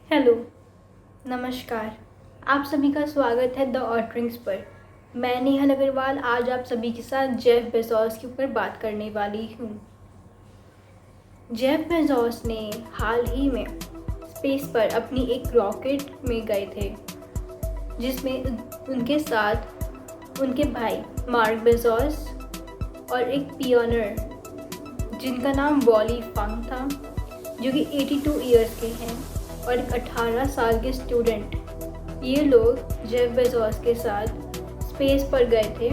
Hello, नमस्कार। आप सभी का स्वागत है द ऑटरिंग्स पर। मैं नेहल अग्रवाल आज आप सभी के साथ जेफ बेजोस के ऊपर बात करने वाली हूँ। जेफ बेजोस ने हाल ही में स्पेस पर अपनी एक रॉकेट में गए थे, जिसमें उनके साथ उनके भाई मार्क बेजोस और एक पियोनियर जिनका नाम वॉली फंग था, जो कि 82 ईयर्स के हैं, और एक 18 साल के स्टूडेंट। ये लोग जेफ बेजोस के साथ स्पेस पर गए थे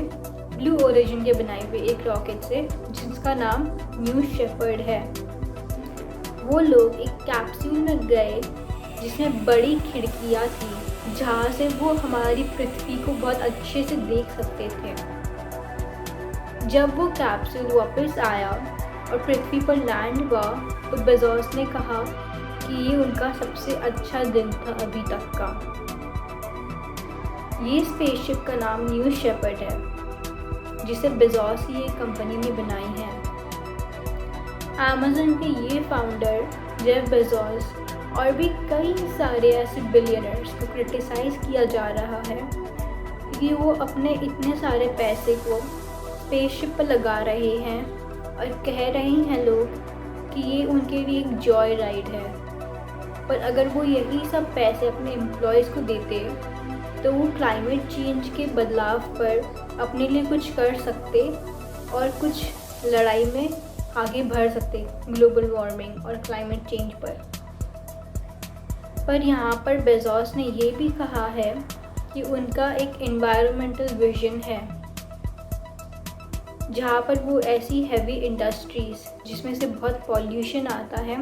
ब्लू ओरिजिन के बनाए हुए एक रॉकेट से, जिसका नाम न्यू शेपर्ड है। वो लोग एक कैप्सूल में गए जिसमें बड़ी खिड़कियाँ थी, जहाँ से वो हमारी पृथ्वी को बहुत अच्छे से देख सकते थे। जब वो कैप्सूल वापस आया और पृथ्वी पर लैंड हुआ तो बेजोस ने कहा कि ये उनका सबसे अच्छा दिन था अभी तक का। ये स्पेसशिप का नाम न्यू शेपर्ड है, जिसे बेजोस की एक कंपनी ने बनाई है। अमेज़न के ये फाउंडर जेफ बेजोस और भी कई सारे ऐसे बिलियनर्स को क्रिटिसाइज़ किया जा रहा है कि वो अपने इतने सारे पैसे को स्पेसशिप पर लगा रहे हैं और कह रहे हैं लोग कि ये उनके लिए एक जॉय राइड है। पर अगर वो यही सब पैसे अपने एम्प्लॉयज़ को देते तो वो क्लाइमेट चेंज के बदलाव पर अपने लिए कुछ कर सकते और कुछ लड़ाई में आगे बढ़ सकते ग्लोबल वार्मिंग और क्लाइमेट चेंज पर यहाँ पर बेजोस ने ये भी कहा है कि उनका एक एनवायरमेंटल विजन है, जहाँ पर वो ऐसी हैवी इंडस्ट्रीज़ जिसमें से बहुत पॉल्यूशन आता है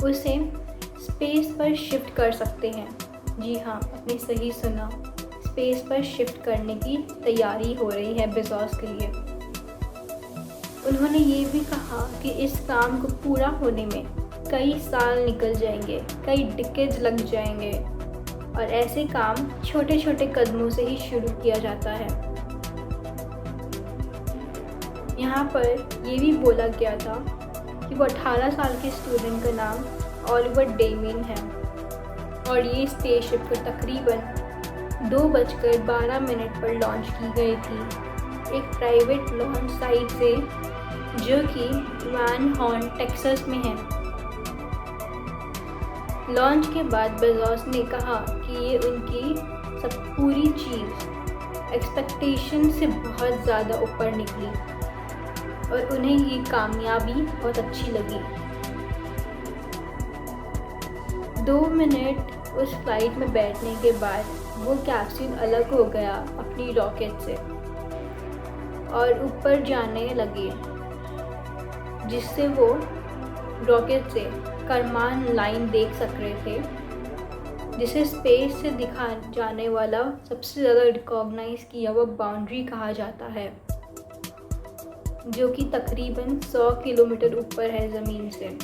उसे स्पेस पर शिफ्ट कर सकते हैं। जी हाँ, आपने सही सुना, स्पेस पर शिफ्ट करने की तैयारी हो रही है बेजोस के लिए। उन्होंने ये भी कहा कि इस काम को पूरा होने में कई साल निकल जाएंगे, कई डिकेड्स लग जाएंगे, और ऐसे काम छोटे छोटे कदमों से ही शुरू किया जाता है। यहाँ पर ये भी बोला गया था कि वो 18 साल के स्टूडेंट का नाम ऑलिवर डेमिन है और ये स्पेसशिप को तकरीबन 2:12 पर लॉन्च की गई थी एक प्राइवेट लॉन्च साइट से, जो कि वैन हॉर्न टेक्सास में है। लॉन्च के बाद बेजोस ने कहा कि ये उनकी सब पूरी चीज़ एक्सपेक्टेशन से बहुत ज़्यादा ऊपर निकली और उन्हें ये कामयाबी बहुत अच्छी लगी। 2 मिनट उस फ्लाइट में बैठने के बाद वो कैप्सूल अलग हो गया अपनी रॉकेट से और ऊपर जाने लगे, जिससे वो रॉकेट से करमान लाइन देख सक रहे थे, जिसे स्पेस से दिखा जाने वाला सबसे ज़्यादा रिकॉग्नाइज किया हुआ बाउंड्री कहा जाता है, जो कि तकरीबन 100 किलोमीटर ऊपर है ज़मीन से।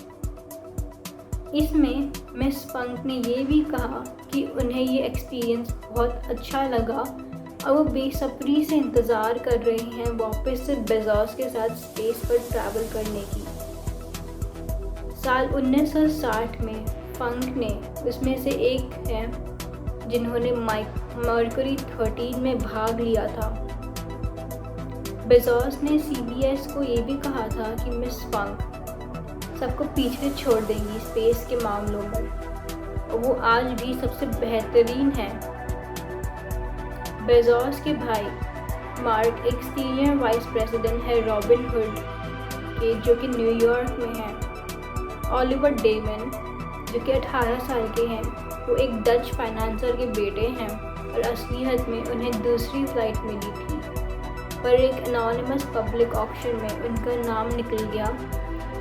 इसमें मिस फंक ने ये भी कहा कि उन्हें ये एक्सपीरियंस बहुत अच्छा लगा और वो बेसब्री से इंतज़ार कर रहे हैं वापस से बेजोस के साथ स्पेस पर ट्रैवल करने की। साल 1960 में फंक ने उसमें से एक हैं जिन्होंने मर्करी 13 में भाग लिया था। बेजोस ने CBS को ये भी कहा था कि मिस फंक सबको पीछे छोड़ देंगी स्पेस के मामलों में, और वो आज भी सबसे बेहतरीन है। बेजोस के भाई मार्क एक सीनियर वाइस प्रेसिडेंट है रॉबिन हुड के, जो कि न्यूयॉर्क में है। ऑलिवर डेमिन, जो कि 18 साल के हैं, वो एक डच फाइनेंसर के बेटे हैं और असलियत में उन्हें दूसरी फ्लाइट मिली थी, पर एक एनोनिमस पब्लिक ऑक्शन में उनका नाम निकल गया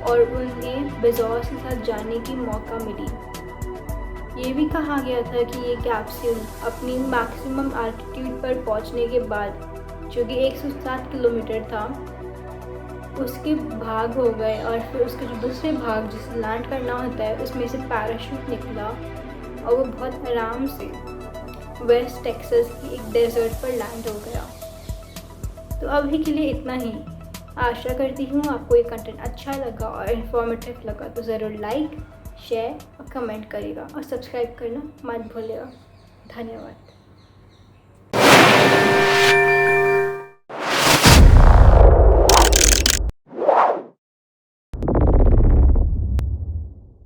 और उन्हें बेजोस के साथ जाने की मौका मिली। ये भी कहा गया था कि ये कैप्सूल अपनी मैक्सिमम एल्टीट्यूड पर पहुंचने के बाद, जो कि 107 किलोमीटर था, उसके भाग हो गए और फिर उसके जो दूसरे भाग जिसे लैंड करना होता है उसमें से पैराशूट निकला और वो बहुत आराम से वेस्ट टेक्सास की एक डेजर्ट पर लैंड हो गया। तो अभी के लिए इतना ही। आशा करती हूँ आपको ये कंटेंट अच्छा लगा और इन्फॉर्मेटिव लगा, तो ज़रूर लाइक, शेयर और कमेंट करिएगा और सब्सक्राइब करना मत भूलिएगा। धन्यवाद।